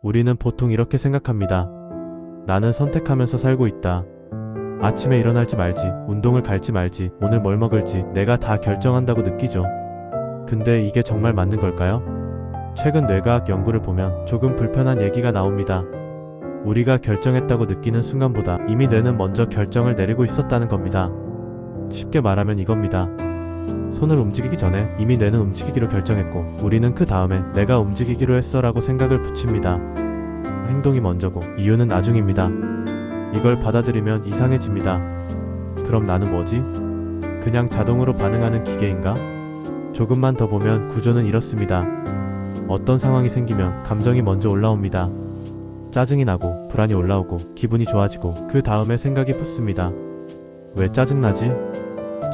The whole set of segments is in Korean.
우리는 보통 이렇게 생각합니다. 나는 선택하면서 살고 있다. 아침에 일어날지 말지, 운동을 갈지 말지, 오늘 뭘 먹을지 내가 다 결정한다고 느끼죠. 근데 이게 정말 맞는 걸까요? 최근 뇌과학 연구를 보면 조금 불편한 얘기가 나옵니다. 우리가 결정했다고 느끼는 순간보다 이미 뇌는 먼저 결정을 내리고 있었다는 겁니다. 쉽게 말하면 이겁니다. 손을 움직이기 전에 이미 뇌는 움직이기로 결정했고 우리는 그 다음에 내가 움직이기로 했어 라고 생각을 붙입니다. 행동이 먼저고 이유는 나중입니다. 이걸 받아들이면 이상해집니다. 그럼 나는 뭐지? 그냥 자동으로 반응하는 기계인가? 조금만 더 보면 구조는 이렇습니다. 어떤 상황이 생기면 감정이 먼저 올라옵니다. 짜증이 나고 불안이 올라오고 기분이 좋아지고 그 다음에 생각이 붙습니다. 왜 짜증나지?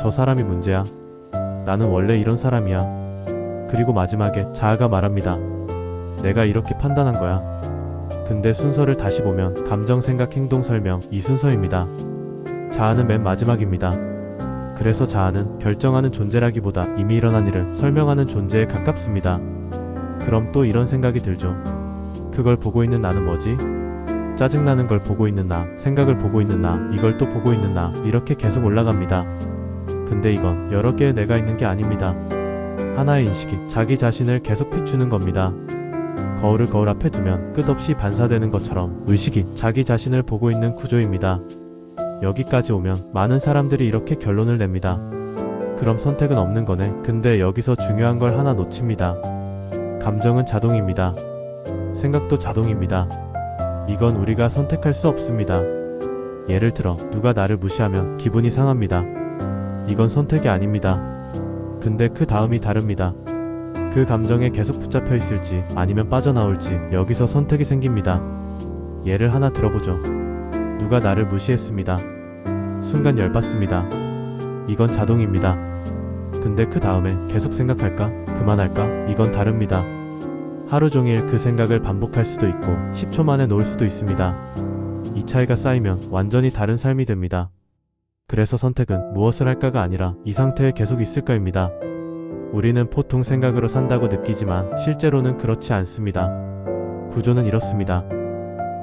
저 사람이 문제야. 나는 원래 이런 사람이야. 그리고 마지막에 자아가 말합니다. 내가 이렇게 판단한 거야. 근데 순서를 다시 보면 감정, 생각, 행동, 설명 이 순서입니다. 자아는 맨 마지막입니다. 그래서 자아는 결정하는 존재라기보다 이미 일어난 일을 설명하는 존재에 가깝습니다. 그럼 또 이런 생각이 들죠. 그걸 보고 있는 나는 뭐지? 짜증나는 걸 보고 있는 나, 생각을 보고 있는 나, 이걸 또 보고 있는 나, 이렇게 계속 올라갑니다. 근데 이건 여러 개의 내가 있는 게 아닙니다. 하나의 인식이 자기 자신을 계속 비추는 겁니다. 거울을 거울 앞에 두면 끝없이 반사되는 것처럼 의식이 자기 자신을 보고 있는 구조입니다. 여기까지 오면 많은 사람들이 이렇게 결론을 냅니다. 그럼 선택은 없는 거네. 근데 여기서 중요한 걸 하나 놓칩니다. 감정은 자동입니다. 생각도 자동입니다. 이건 우리가 선택할 수 없습니다. 예를 들어 누가 나를 무시하면 기분이 상합니다. 이건 선택이 아닙니다. 근데 그 다음이 다릅니다. 그 감정에 계속 붙잡혀 있을지 아니면 빠져나올지 여기서 선택이 생깁니다. 예를 하나 들어보죠. 누가 나를 무시했습니다. 순간 열받습니다. 이건 자동입니다. 근데 그 다음에 계속 생각할까? 그만할까? 이건 다릅니다. 하루 종일 그 생각을 반복할 수도 있고 10초 만에 놓을 수도 있습니다. 이 차이가 쌓이면 완전히 다른 삶이 됩니다. 그래서 선택은 무엇을 할까가 아니라 이 상태에 계속 있을까입니다. 우리는 보통 생각으로 산다고 느끼지만 실제로는 그렇지 않습니다. 구조는 이렇습니다.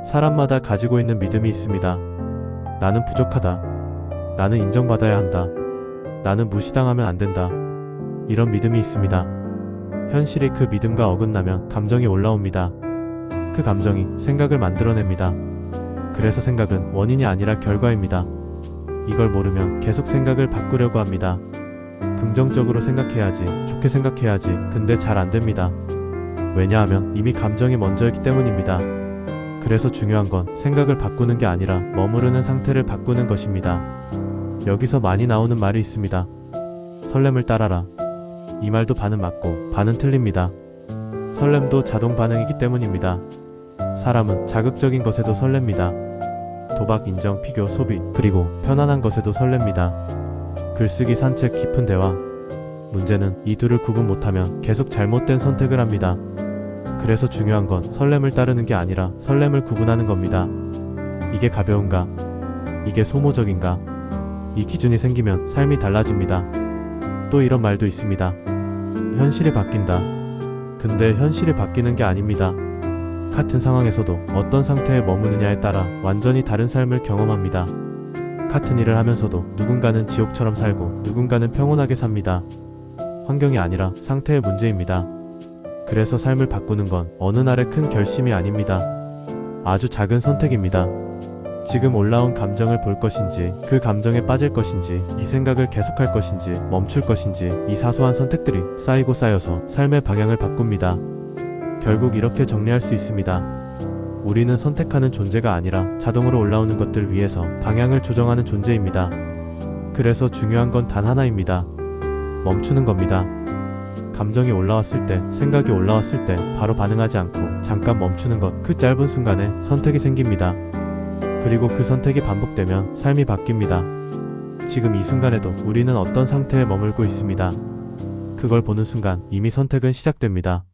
사람마다 가지고 있는 믿음이 있습니다. 나는 부족하다. 나는 인정받아야 한다. 나는 무시당하면 안 된다. 이런 믿음이 있습니다. 현실이 그 믿음과 어긋나면 감정이 올라옵니다. 그 감정이 생각을 만들어냅니다. 그래서 생각은 원인이 아니라 결과입니다. 이걸 모르면 계속 생각을 바꾸려고 합니다. 긍정적으로 생각해야지, 좋게 생각해야지. 근데 잘 안 됩니다. 왜냐하면 이미 감정이 먼저였기 때문입니다. 그래서 중요한 건 생각을 바꾸는 게 아니라 머무르는 상태를 바꾸는 것입니다. 여기서 많이 나오는 말이 있습니다. 설렘을 따라라. 이 말도 반은 맞고 반은 틀립니다. 설렘도 자동 반응이기 때문입니다. 사람은 자극적인 것에도 설렙니다. 도박, 인정, 피교, 소비, 그리고 편안한 것에도 설렙니다. 글쓰기, 산책, 깊은 대화. 문제는 이 둘을 구분 못하면 계속 잘못된 선택을 합니다. 그래서 중요한 건 설렘을 따르는 게 아니라 설렘을 구분하는 겁니다. 이게 가벼운가? 이게 소모적인가? 이 기준이 생기면 삶이 달라집니다. 또 이런 말도 있습니다. 현실이 바뀐다. 근데 현실이 바뀌는 게 아닙니다. 같은 상황에서도 어떤 상태에 머무느냐에 따라 완전히 다른 삶을 경험합니다. 같은 일을 하면서도 누군가는 지옥처럼 살고 누군가는 평온하게 삽니다. 환경이 아니라 상태의 문제입니다. 그래서 삶을 바꾸는 건 어느 날의 큰 결심이 아닙니다. 아주 작은 선택입니다. 지금 올라온 감정을 볼 것인지, 그 감정에 빠질 것인지, 이 생각을 계속할 것인지, 멈출 것인지, 이 사소한 선택들이 쌓이고 쌓여서 삶의 방향을 바꿉니다. 결국 이렇게 정리할 수 있습니다. 우리는 선택하는 존재가 아니라 자동으로 올라오는 것들 위해서 방향을 조정하는 존재입니다. 그래서 중요한 건 단 하나입니다. 멈추는 겁니다. 감정이 올라왔을 때, 생각이 올라왔을 때 바로 반응하지 않고 잠깐 멈추는 것, 그 짧은 순간에 선택이 생깁니다. 그리고 그 선택이 반복되면 삶이 바뀝니다. 지금 이 순간에도 우리는 어떤 상태에 머물고 있습니다. 그걸 보는 순간 이미 선택은 시작됩니다.